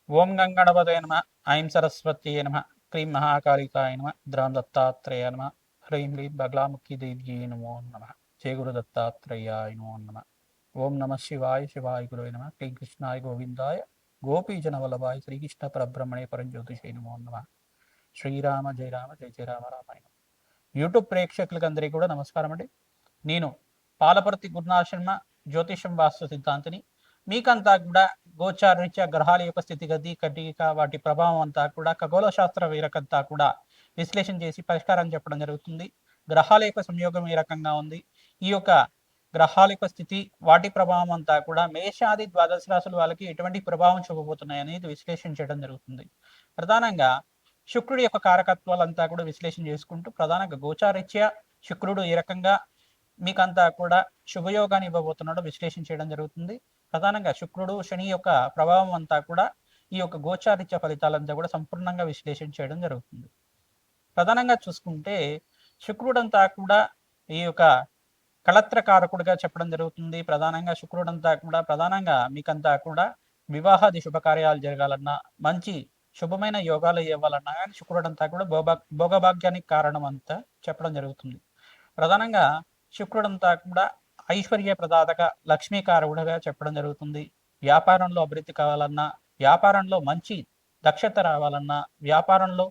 ఓం గంగణపతయ నమ. ఐం సరస్వత్యై నమ. క్రీం మహాకాళికాయ నమ. ద్రాం దత్తాత్రేయ నమ. హ్రీం హ్రీం బగలాముఖి దేవ్యై నమో నమ. జయ గురు దత్తాత్రేయాయ నమో నమ. ఓం నమ శివాయ శివాయ గురువే నమ. క్లీం కృష్ణాయ గోవిందాయ గోపీజన వల్లభాయ శ్రీకృష్ణ పరబ్రహ్మణే పరంజ్యోతిషే నమో నమ. శ్రీరామ జయ రామ జయ జయ రామ రామాయణ. యూట్యూబ్ ప్రేక్షకులకు అందరికీ కూడా నమస్కారం అండి. నేను పాలపర్తి గురునాథ శర్మ, జ్యోతిషం వాస్తు సిద్ధాంతిని. మీకంతా కూడా గోచారరీత్యా గ్రహాల యొక్క స్థితిగతి కటిక వాటి ప్రభావం అంతా కూడా ఖగోళ శాస్త్ర వీరకంతా కూడా విశ్లేషణ చేసి పరిష్కారం చెప్పడం జరుగుతుంది. గ్రహాల యొక్క సంయోగం ఏ రకంగా ఉంది, ఈ యొక్క గ్రహాల యొక్క స్థితి వాటి ప్రభావం అంతా కూడా మేషాది ద్వాదశ రాశుల వాళ్ళకి ఎటువంటి ప్రభావం చూపబోతున్నాయి అనేది విశ్లేషణ చేయడం జరుగుతుంది. ప్రధానంగా శుక్రుడి యొక్క కారకత్వాలంతా కూడా విశ్లేషణ చేసుకుంటూ ప్రధానంగా గోచారరీత్యా శుక్రుడు ఏ రకంగా మీకంతా కూడా శుభయోగాన్ని ఇవ్వబోతున్నాడో విశ్లేషణ చేయడం జరుగుతుంది. ప్రధానంగా శుక్రుడు శని యొక్క ప్రభావం అంతా కూడా ఈ యొక్క గోచారిత్య ఫలితాలంతా కూడా సంపూర్ణంగా విశ్లేషణ చేయడం జరుగుతుంది. ప్రధానంగా చూసుకుంటే శుక్రుడంతా కూడా ఈ యొక్క కళత్రకారకుడిగా చెప్పడం జరుగుతుంది. ప్రధానంగా శుక్రుడంతా కూడా ప్రధానంగా మీకంతా కూడా వివాహాది శుభకార్యాలు జరగాలన్నా, మంచి శుభమైన యోగాలు ఇవ్వాలన్నా కానీ శుక్రుడంతా కూడా భోగభాగ్యానికి కారణం అంతా చెప్పడం జరుగుతుంది. ప్రధానంగా శుక్రుడంతా కూడా ఐశ్వర్య ప్రదాతగా లక్ష్మీకారకుడుగా చెప్పడం జరుగుతుంది. వ్యాపారంలో అభివృద్ధి కావాలన్నా, వ్యాపారంలో మంచి దక్షత రావాలన్నా, వ్యాపారంలో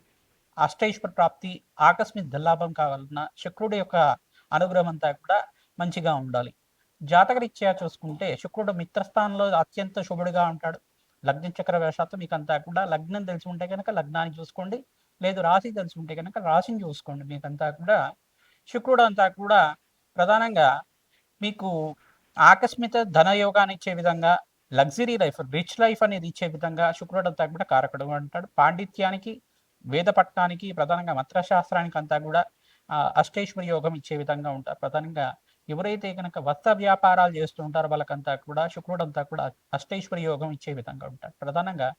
అష్టైశ్వర ప్రాప్తి ఆకస్మిక ధనలాభం కావాలన్నా శుక్రుడి యొక్క అనుగ్రహం అంతా కూడా మంచిగా ఉండాలి. జాతకరీత్యా చూసుకుంటే శుక్రుడు మిత్రస్థానంలో అత్యంత శుభుడిగా ఉంటాడు. లగ్న చక్ర వేషాత్తు మీకు అంతా కూడా లగ్నం తెలిసి ఉంటే కనుక లగ్నాన్ని చూసుకోండి, లేదు రాశి తెలిసి ఉంటే కనుక రాశిని చూసుకోండి. మీకంతా కూడా శుక్రుడు అంతా కూడా ప్రధానంగా మీకు ఆకస్మిక ధనయోగాన్ని ఇచ్చే విధంగా, లగ్జరీ లైఫ్ రిచ్ లైఫ్ అనేది ఇచ్చే విధంగా శుక్రుడు అంతా కూడా కారకుడు అంటాడు. పాండిత్యానికి, వేద పట్టణానికి, ప్రధానంగా మంత్రశాస్త్రానికి అంతా కూడా అష్టైశ్వర్య యోగం ఇచ్చే విధంగా ఉంటారు. ప్రధానంగా ఎవరైతే కనుక వస్త్ర వ్యాపారాలు చేస్తూ ఉంటారో వాళ్ళకంతా కూడా శుక్రుడు అంతా కూడా అష్టైశ్వర్య యోగం ఇచ్చే విధంగా ఉంటారు. ప్రధానంగా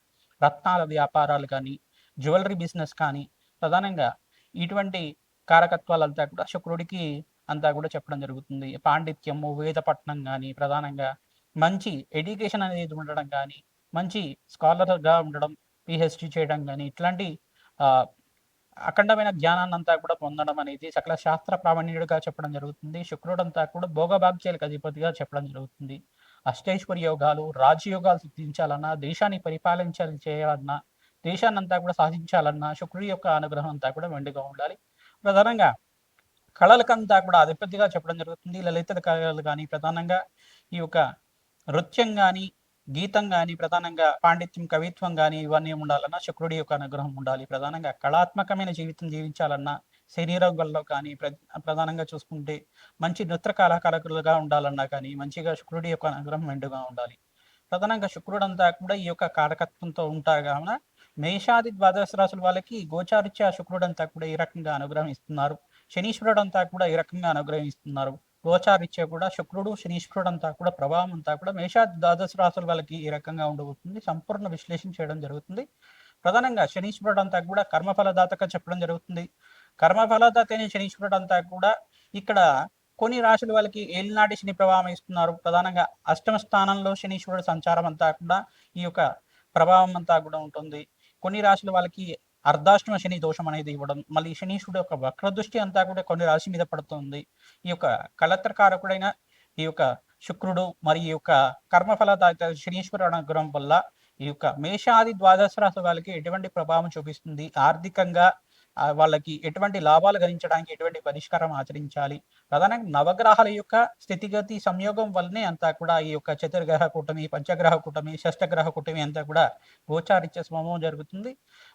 రత్నాల వ్యాపారాలు కానీ, జ్యువెలరీ బిజినెస్ కానీ, ప్రధానంగా ఇటువంటి కారకత్వాలంతా కూడా శుక్రుడికి అంతా కూడా చెప్పడం జరుగుతుంది. పాండిత్యము, వేదపట్నం కానీ, ప్రధానంగా మంచి ఎడ్యుకేషన్ అనేది ఉండడం కానీ, మంచి స్కాలర్గా ఉండడం, పిహెచ్డి చేయడం కానీ, ఇట్లాంటి అఖండమైన జ్ఞానాన్ని అంతా కూడా పొందడం అనేది సకల శాస్త్ర ప్రావీణ్యుడిగా చెప్పడం జరుగుతుంది. శుక్రుడంతా కూడా భోగభాగ్యాలకు అధిపతిగా చెప్పడం జరుగుతుంది. అష్టైశ్వర్య యోగాలు, రాజయోగాలు సిద్ధించాలన్నా, దేశాన్ని పరిపాలించాలి చేయాలన్నా, దేశాన్ని అంతా కూడా సాధించాలన్నా శుక్రుడి యొక్క అనుగ్రహం అంతా కూడా మెండుగా ఉండాలి. ప్రధానంగా కళలకంతా కూడా అధిపతిగా చెప్పడం జరుగుతుంది. లలిత కళలు కానీ, ప్రధానంగా ఈ యొక్క నృత్యం కానీ, గీతం కానీ, ప్రధానంగా పాండిత్యం, కవిత్వం కానీ ఇవన్నీ ఉండాలన్నా శుక్రుడి యొక్క అనుగ్రహం ఉండాలి. ప్రధానంగా కళాత్మకమైన జీవితం జీవించాలన్నా శరీరంలో కానీ, ప్రధానంగా చూసుకుంటే మంచి నృత్య కళాకారులుగా ఉండాలన్నా కానీ మంచిగా శుక్రుడి యొక్క అనుగ్రహం మెండుగా ఉండాలి. ప్రధానంగా శుక్రుడంతా కూడా ఈ యొక్క కారకత్వంతో ఉంటారు కావున మేషాది ద్వాదశ రాశుల వాళ్ళకి గోచారిత్య శుక్రుడంతా కూడా ఈ రకంగా అనుగ్రహం ఇస్తున్నారు. శనీశ్వరుడు అంతా కూడా ఈ రకంగా అనుగ్రహిస్తున్నారు. గోచారిత్య కూడా శుక్రుడు శనీశ్వరుడు అంతా కూడా ప్రభావం అంతా కూడా మేషాది ద్వాదశ రాశుల వాళ్ళకి ఈ రకంగా ఉండబోతుంది. సంపూర్ణ విశ్లేషణ చేయడం జరుగుతుంది. ప్రధానంగా శనీశ్వరుడు అంతా కూడా కర్మఫలదాతగా చెప్పడం జరుగుతుంది. కర్మఫలదాత అయిన శనీశ్వరుడు అంతా కూడా ఇక్కడ కొన్ని రాశుల వాళ్ళకి ఏలినాటి శని ప్రభావం ఇస్తున్నారు. ప్రధానంగా అష్టమ స్థానంలో శనీశ్వరుడు సంచారం అంతా కూడా ఈ యొక్క ప్రభావం అంతా కూడా ఉంటుంది. కొన్ని రాశుల వాళ్ళకి అర్ధాష్టమ శని దోషం అనేది ఇవ్వడం, మళ్ళీ శనీశ్వరుడు యొక్క వక్ర దృష్టి అంతా కూడా కొన్ని రాశి మీద పడుతుంది. ఈ యొక్క కళత్రకారకుడైన ఈ యొక్క శుక్రుడు మరి ఈ యొక్క కర్మఫలదాత శనీశ్వరుడు అనుగ్రహం వల్ల ఈ యొక్క మేషాది ద్వాదశ రాశి వాళ్ళకి ఎటువంటి ప్రభావం చూపిస్తుంది, ఆర్థికంగా వాళ్ళకి ఎటువంటి లాభాలు గణించడానికి ఎటువంటి పరిష్కారం ఆచరించాలి, ప్రధానంగా నవగ్రహాల యొక్క స్థితిగతి సంయోగం వల్లనే అంతా కూడా ఈ యొక్క చతుర్గ్రహ కూటమి, పంచగ్రహ కూటమి, షష్టగ్రహ కూటమి అంతా కూడా గోచారిత్య స్వభావం జరుగుతుంది.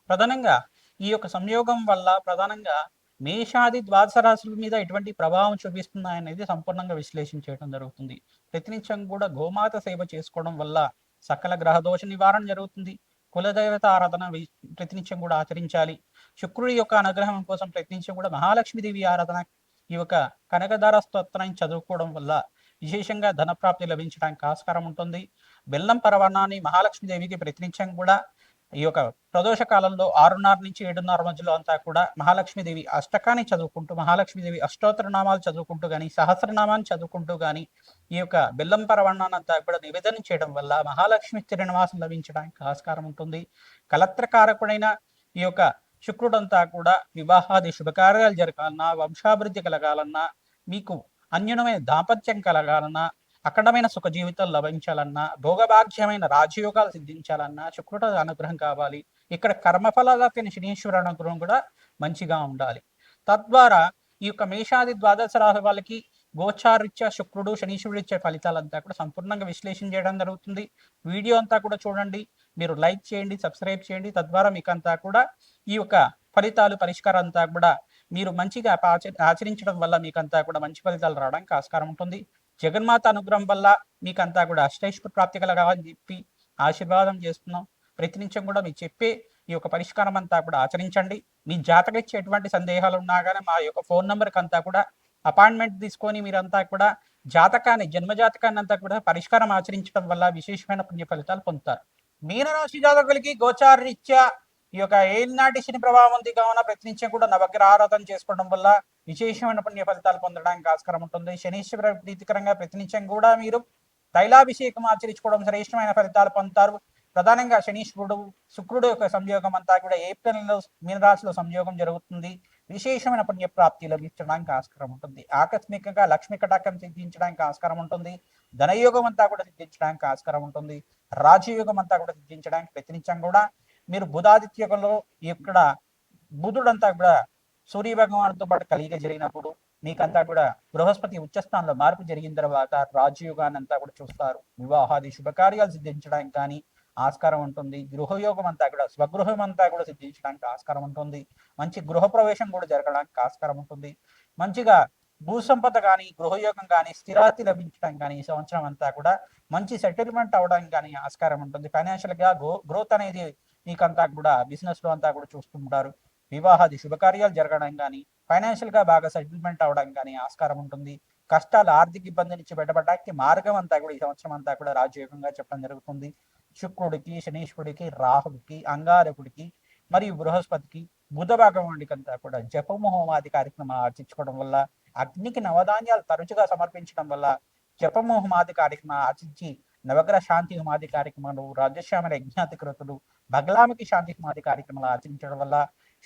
ప్రధానంగా ఈ యొక్క సంయోగం వల్ల ప్రధానంగా మేషాది ద్వాదశ రాశుల మీద ఎటువంటి ప్రభావం చూపిస్తున్నాయనేది సంపూర్ణంగా విశ్లేషించడం జరుగుతుంది. ప్రతినిత్యం కూడా గోమాత సేవ చేసుకోవడం వల్ల సకల గ్రహదోష నివారణ జరుగుతుంది. కులదేవత ఆరాధన ప్రతినిత్యం కూడా ఆచరించాలి. శుక్రుడి యొక్క అనుగ్రహం కోసం ప్రయత్నించి కూడా మహాలక్ష్మీదేవి ఆరాధన, ఈ యొక్క కనకదార స్తోత్రాన్ని చదువుకోవడం వల్ల విశేషంగా ధనప్రాప్తి లభించడానికి ఆస్కారం ఉంటుంది. బెల్లం పరవాణాన్ని మహాలక్ష్మీదేవికి ప్రతినిత్యం కూడా ఈ యొక్క ప్రదోష కాలంలో 6:30 నుంచి 7:30 మధ్యలో అంతా కూడా మహాలక్ష్మీదేవి అష్టకాన్ని చదువుకుంటూ, మహాలక్ష్మీదేవి అష్టోత్తర నామాలు చదువుకుంటూ కానీ, సహస్రనామాన్ని చదువుకుంటూ కానీ ఈ యొక్క బెల్లం పరవన్నాన్ని అంతా కూడా నివేదన చేయడం వల్ల మహాలక్ష్మి స్థిరనివాసం లభించడానికి ఆస్కారం ఉంటుంది. కలత్రకారకుడైన ఈ యొక్క శుక్రుడంతా కూడా వివాహాది శుభకార్యాలు జరగాలన్నా, వంశాభివృద్ధి కలగాలన్నా, మీకు అన్యునమైన దాంపత్యం కలగాలన్నా, అఖండమైన సుఖ జీవితం లభించాలన్నా, భోగభాగ్యమైన రాజయోగాలు సిద్ధించాలన్నా శుక్రుడు అనుగ్రహం కావాలి. ఇక్కడ కర్మఫలదాతైన శనీశ్వర అనుగ్రహం కూడా మంచిగా ఉండాలి. తద్వారా ఈ యొక్క మేషాది ద్వాదశ రాశి వాళ్ళకి గోచారిత్య శుక్రుడు శనీశ్వరుడు ఇచ్చే ఫలితాలంతా కూడా సంపూర్ణంగా విశ్లేషణ చేయడం జరుగుతుంది. వీడియో అంతా కూడా చూడండి, మీరు లైక్ చేయండి, సబ్స్క్రైబ్ చేయండి. తద్వారా మీకు అంతా కూడా ఈ యొక్క ఫలితాలు పరిష్కారం అంతా కూడా మీరు మంచిగా ఆచరించడం వల్ల మీకంతా కూడా మంచి ఫలితాలు రావడానికి ఆస్కారం ఉంటుంది. జగన్మాత అనుగ్రహం వల్ల మీకంతా కూడా అష్టైశ్వర ప్రాప్తి కలగాలని చెప్పి ఆశీర్వాదం చేస్తున్నాం. ప్రతినిత్యం కూడా మీకు చెప్పే ఈ యొక్క పరిష్కారం అంతా కూడా ఆచరించండి. మీ జాతకరీత్యా ఎటువంటి సందేహాలు ఉన్నా కానీ మా యొక్క ఫోన్ నెంబర్కి అంతా కూడా అపాయింట్మెంట్ తీసుకొని మీరంతా కూడా జాతకాన్ని, జన్మజాతకాన్ని అంతా కూడా పరిష్కారం ఆచరించడం వల్ల విశేషమైన పుణ్య ఫలితాలు పొందుతారు. మీనరాశి జాతకులకి గోచారరీత్యా ఈ యొక్క ఏలినాటి శని ప్రభావం ఉంది కావున ప్రతినిత్యం కూడా నవగ్రహ ఆరాధన చేసుకోవడం వల్ల విశేషమైన పుణ్య ఫలితాలు పొందడానికి ఆస్కారం ఉంటుంది. శనీశ్వర ప్రీతికరంగా ప్రతినిత్యం కూడా మీరు తైలాభిషేకం ఆచరించుకోవడం శ్రేష్టమైన ఫలితాలు పొందుతారు. ప్రధానంగా శనీశ్వరుడు శుక్రుడు యొక్క సంయోగం అంతా కూడా ఏప్రిల్ నెలలో మీనరాశిలో సంయోగం జరుగుతుంది. విశేషమైన పుణ్యప్రాప్తి లభించడానికి ఆస్కారం ఉంటుంది. ఆకస్మికంగా లక్ష్మీ కటాకం సిద్ధించడానికి ఆస్కారం ఉంటుంది. ధనయోగం అంతా కూడా సిద్ధించడానికి ఆస్కారం ఉంటుంది. రాజయోగం అంతా కూడా సిద్ధించడానికి ప్రతినిత్యం కూడా మీరు బుధాదిత్య యుగంలో ఇక్కడ బుధుడంతా కూడా సూర్య భగవానుతో పాటు కలిగి జరిగినప్పుడు మీకంతా కూడా బృహస్పతి ఉచ్చస్థానంలో మార్పు జరిగిన తర్వాత రాజయోగాన్ని అంతా కూడా చూస్తారు. వివాహాది శుభకార్యాలు సిద్ధించడానికి కానీ ఆస్కారం ఉంటుంది. గృహయోగం అంతా కూడా స్వగృహం అంతా కూడా సిద్ధించడానికి ఆస్కారం ఉంటుంది. మంచి గృహ ప్రవేశం కూడా జరగడానికి ఆస్కారం ఉంటుంది. మంచిగా భూసంపద కానీ, గృహయోగం కానీ, స్థిరాతి లభించడం కానీ ఈ సంవత్సరం అంతా కూడా మంచి సెటిల్మెంట్ అవడానికి కానీ ఆస్కారం ఉంటుంది. ఫైనాన్షియల్ గా గ్రోత్ అనేది మీకంతా కూడా బిజినెస్ లో అంతా కూడా చూస్తుంటారు. వివాహాది శుభకార్యాలు జరగడం కానీ, ఫైనాన్షియల్ గా బాగా సెటిల్మెంట్ అవడం కానీ ఆస్కారం ఉంటుంది. కష్టాలు, ఆర్థిక ఇబ్బంది నుంచి బయటపడడానికి మార్గం అంతా కూడా ఈ సంవత్సరం అంతా కూడా రాజయోగంగా చెప్పడం జరుగుతుంది. శుక్రుడికి, శనీశ్వరుడికి, రాహుడికి, అంగారకుడికి మరియు బృహస్పతికి, బుధ భగవానుడికి అంతా కూడా జపమోహమాది కార్యక్రమాలు ఆచరించుకోవడం వల్ల, అగ్నికి నవధాన్యాలు తరచుగా సమర్పించడం వల్ల, జపమోహమాది కార్యక్రమాలు ఆచరించి నవగ్రహ శాంతి హోమాది కార్యక్రమాలు, రాజశ్యామల యజ్ఞాతికృతులు, బగలామికి శాంతి హోమాది కార్యక్రమాలు ఆచరించడం వల్ల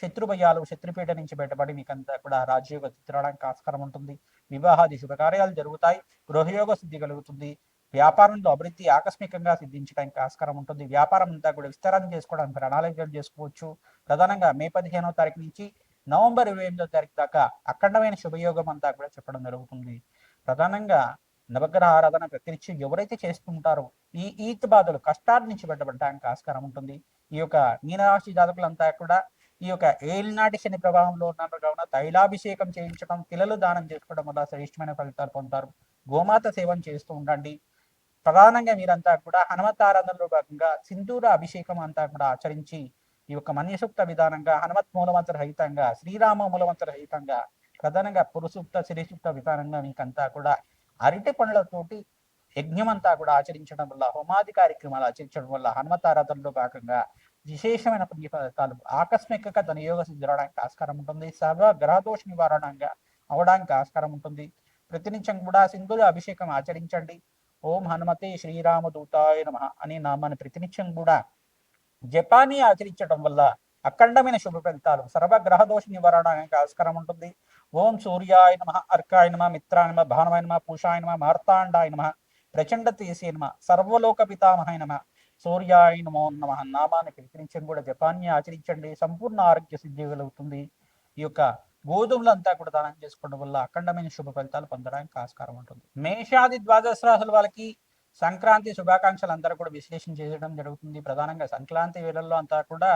శత్రుభయాలు, శత్రుపీఠ నుంచి బయటపడి మీకంతా కూడా రాజయోగ తిరగడానికి ఆస్కారం ఉంటుంది. వివాహాది శుభకార్యాలు జరుగుతాయి. గృహయోగ సిద్ధి కలుగుతుంది. వ్యాపారంలో అభివృద్ధి ఆకస్మికంగా సిద్ధించడానికి ఆస్కారం ఉంటుంది. వ్యాపారం అంతా కూడా విస్తరణ చేసుకోవడానికి ప్రణాళికలు చేసుకోవచ్చు. ప్రధానంగా మే 15వ తారీఖు నుంచి నవంబర్ 28వ తారీఖు దాకా అఖండమైన శుభయోగం అంతా కూడా చెప్పడం జరుగుతుంది. ప్రధానంగా నవగ్రహ ఆరాధన ప్రతినిత్యం ఎవరైతే చేస్తుంటారో ఈ ఈత్ బాధలు, కష్టాల నుంచి బయటపడడానికి ఆస్కారం ఉంటుంది. ఈ యొక్క మీనరాశి జాతకులంతా కూడా ఈ యొక్క ఏలినాటి శని ప్రభావంలో ఉన్నారు కావున తైలాభిషేకం చేయించడం, పిల్లలు దానం చేసుకోవడం వల్ల శ్రేష్టమైన ఫలితాలు పొందుతారు. గోమాత సేవను చేస్తూ ఉండండి. ప్రధానంగా మీరంతా కూడా హనుమత్ ఆరాధనలో భాగంగా సింధూర అభిషేకం అంతా కూడా ఆచరించి ఈ యొక్క మన్యసూక్త విధానంగా హనుమత్ మూలమంత్ర రహితంగా, శ్రీరామ మూలమంత్ర రహితంగా, ప్రధానంగా పురుసూక్త, శ్రీసూక్త విధానంగా మీకంతా కూడా అరటి పండ్లతోటి యజ్ఞం అంతా కూడా ఆచరించడం వల్ల, హోమాది కార్యక్రమాలు ఆచరించడం వల్ల హనుమత్ ఆరాధనలో భాగంగా విశేషమైన పుణ్య ఫలితాలు, ఆకస్మికంగా ధనయోగ సిద్ధించడానికి ఆస్కారం ఉంటుంది. సర్వ గ్రహదోష నివారణంగా అవడానికి ఆస్కారం ఉంటుంది. ప్రతినిత్యం కూడా సింధూర అభిషేకం ఆచరించండి. ఓం హనుమతే శ్రీరామదూతాయ నమః అనే నామాన్ని ప్రతినిత్యం కూడా జపాన్ని ఆచరించడం వల్ల అఖండమైన శుభ ఫలితాలు, సర్వగ్రహ దోష నివారణకి ఆస్కారం ఉంటుంది. ఓం సూర్యాయ నమః, అర్కాయ నమః, మిత్రాయ నమః, భానువాయ నమః, పూషాయ నమః, మార్తాండాయ నమః, ప్రచండ తేజసే నమః, సర్వలోక పితామహాయ నమః, సూర్యాయ నమో నమః నామాన్ని ప్రతినిత్యం కూడా జపాన్ని ఆచరించండి. సంపూర్ణ ఆరోగ్య సిద్ధి కలుగుతుంది. ఈ యొక్క గోధుమలంతా కూడా దానం చేసుకోవడం వల్ల అఖండమైన శుభ ఫలితాలు పొందడానికి ఆస్కారం ఉంటుంది. మేషాది ద్వాదశ రాశుల వాళ్ళకి సంక్రాంతి శుభాకాంక్షలు అందరూ కూడా విశ్లేషణ చేయడం జరుగుతుంది. ప్రధానంగా సంక్రాంతి వేళల్లో అంతా కూడా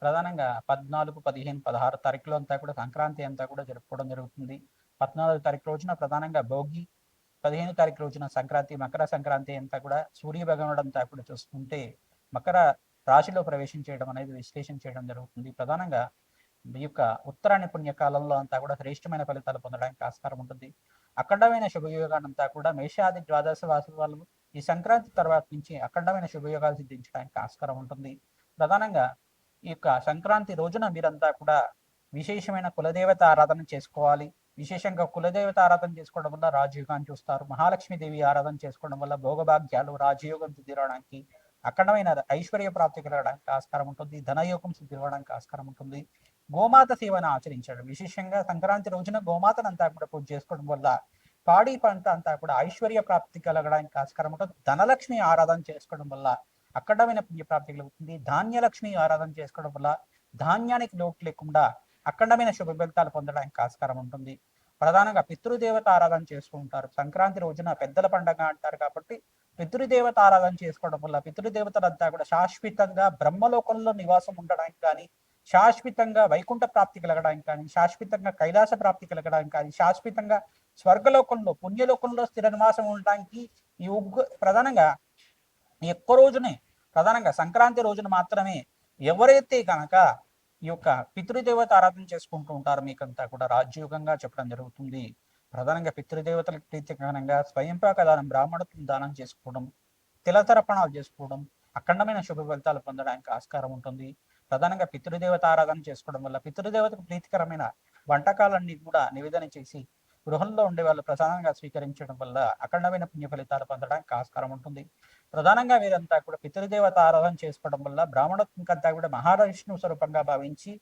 ప్రధానంగా 14, 15, 16 తారీఖులో అంతా కూడా సంక్రాంతి అంతా కూడా జరుపుకోవడం జరుగుతుంది. 14వ తారీఖు రోజున ప్రధానంగా భోగి, 15వ తారీఖు రోజున సంక్రాంతి, మకర సంక్రాంతి అంతా కూడా సూర్య భగవానుడు అంతా కూడా చూసుకుంటే మకర రాశిలో ప్రవేశం చేయడం అనేది విశ్లేషణ చేయడం జరుగుతుంది. ప్రధానంగా ఈ యొక్క ఉత్తరాయణ పుణ్యకాలంలో అంతా కూడా శ్రేష్టమైన ఫలితాలు పొందడానికి ఆస్కారం ఉంటుంది. అఖండమైన శుభయోగానంతా కూడా మేషాది ద్వాదశ వాసు వాళ్ళు ఈ సంక్రాంతి తర్వాత నుంచి అఖండమైన శుభయోగాలు సిద్ధించడానికి ఆస్కారం ఉంటుంది. ప్రధానంగా ఈ యొక్క సంక్రాంతి రోజున మీరంతా కూడా విశేషమైన కులదేవత ఆరాధన చేసుకోవాలి. విశేషంగా కులదేవత ఆరాధన చేసుకోవడం వల్ల రాజయోగాన్ని చూస్తారు. మహాలక్ష్మీదేవి ఆరాధన చేసుకోవడం వల్ల భోగభాగ్యాలు, రాజయోగం సిద్ధిరవడానికి, అఖండమైన ఐశ్వర్య ప్రాప్తి కలగడానికి ఆస్కారం ఉంటుంది. ధనయోగం సిద్ధిరవడానికి ఆస్కారం ఉంటుంది. గోమాత సేవను ఆచరించడం, విశేషంగా సంక్రాంతి రోజున గోమాతనంతా కూడా పూజ చేసుకోవడం వల్ల పాడి పంట అంతా కూడా ఐశ్వర్య ప్రాప్తి కలగడానికి ఆస్కారం ఉంటుంది. ధనలక్ష్మి ఆరాధన చేసుకోవడం వల్ల అఖండమైన పుణ్యప్రాప్తి కలుగుతుంది. ధాన్యలక్ష్మి ఆరాధన చేసుకోవడం వల్ల ధాన్యానికి లోటు లేకుండా అఖండమైన శుభ ఫలితాలు పొందడానికి ఆస్కారం ఉంటుంది. ప్రధానంగా పితృదేవత ఆరాధన చేసుకుంటారు. సంక్రాంతి రోజున పెద్దల పండగ అంటారు కాబట్టి పితృదేవత ఆరాధన చేసుకోవడం వల్ల పితృదేవతలంతా కూడా శాశ్వతంగా బ్రహ్మలోకంలో నివాసం ఉండడానికి కానీ, శాశ్వతంగా వైకుంఠ ప్రాప్తి కలగడానికి కానీ, శాశ్వతంగా కైలాస ప్రాప్తి కలగడానికి కానీ, శాశ్వతంగా స్వర్గలోకంలో పుణ్యలోకంలో స్థిర నివాసం ఉండడానికి ఈ ప్రధానంగా ఎక్కువ రోజునే ప్రధానంగా సంక్రాంతి రోజున మాత్రమే ఎవరైతే కనుక ఈ యొక్క పితృదేవత ఆరాధన చేసుకుంటూ ఉంటారో మీకంతా కూడా రాజ్యోగంగా చెప్పడం జరుగుతుంది. ప్రధానంగా పితృదేవతలకు ప్రీతికరంగా స్వయంపాక దానం, బ్రాహ్మణత్వం దానం చేసుకోవడం, తిలతర్పణాలు చేసుకోవడం, అఖండమైన శుభ ఫలితాలు పొందడానికి ఆస్కారం ఉంటుంది. ప్రధానంగా పితృదేవత ఆరాధన చేసుకోవడం వల్ల పితృదేవతకు ప్రీతికరమైన వంటకాలన్నీ కూడా నివేదన చేసి గృహంలో ఉండే వాళ్ళు ప్రధానంగా స్వీకరించడం వల్ల అఖండమైన పుణ్య ఫలితాలు పొందడానికి ఆస్కారం ఉంటుంది. ప్రధానంగా వీరంతా కూడా పితృదేవత ఆరాధన చేసుకోవడం వల్ల బ్రాహ్మణత్వంకంతా కూడా మహావిష్ణు స్వరూపంగా భావించి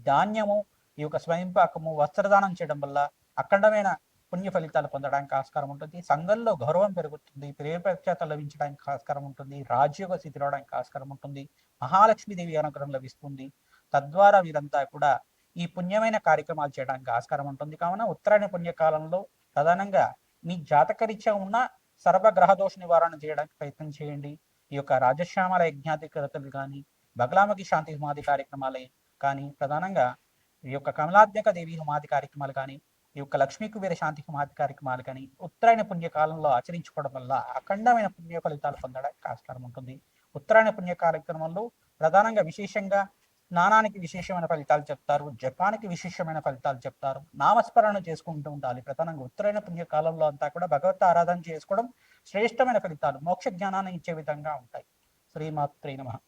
ధాన్యము, ఈ యొక్క స్వయంపాకము, వస్త్రదానం చేయడం వల్ల అఖండమైన పుణ్య ఫలితాలు పొందడానికి ఆస్కారం ఉంటుంది. సంఘంలో గౌరవం పెరుగుతుంది. ప్రేమపక్షత లభించడానికి ఆస్కారం ఉంటుంది. రాజ్యోగ స్థితి రావడానికి ఆస్కారం ఉంటుంది. మహాలక్ష్మీదేవి అనుగ్రహం లభిస్తుంది. తద్వారా వీరంతా కూడా ఈ పుణ్యమైన కార్యక్రమాలు చేయడానికి ఆస్కారం ఉంటుంది. కావున ఉత్తరాయణ పుణ్యకాలంలో ప్రధానంగా మీ జాతకరీత్యా ఉన్న సర్వగ్రహ దోష నివారణ చేయడానికి ప్రయత్నం చేయండి. ఈ యొక్క రాజశ్యామల యజ్ఞాధికరతలు కానీ, బగలాముఖి శాంతి హోమాది కార్యక్రమాలే కానీ, ప్రధానంగా ఈ యొక్క కమలాత్మక దేవి హోమాది కార్యక్రమాలు కానీ, ఈ యొక్క లక్ష్మీ కుబేర శాంతి హోమాది కార్యక్రమాలు కానీ ఉత్తరాయణ పుణ్యకాలంలో ఆచరించుకోవడం వల్ల అఖండమైన పుణ్య ఫలితాలు పొందడానికి ఆస్కారం ఉంటుంది. ఉత్తరాయణ పుణ్య కార్యక్రమంలో ప్రధానంగా విశేషంగా స్నానానికి విశేషమైన ఫలితాలు చెప్తారు, జపానికి విశేషమైన ఫలితాలు చెప్తారు. నామస్మరణ చేసుకుంటూ ఉండాలి. ప్రధానంగా ఉత్తరాయణ పుణ్యకాలంలో అంతా కూడా భగవత్ ఆరాధన చేసుకోవడం శ్రేష్టమైన ఫలితాలు, మోక్ష జ్ఞానాన్ని ఇచ్చే విధంగా ఉంటాయి. శ్రీమాత్రే నమః.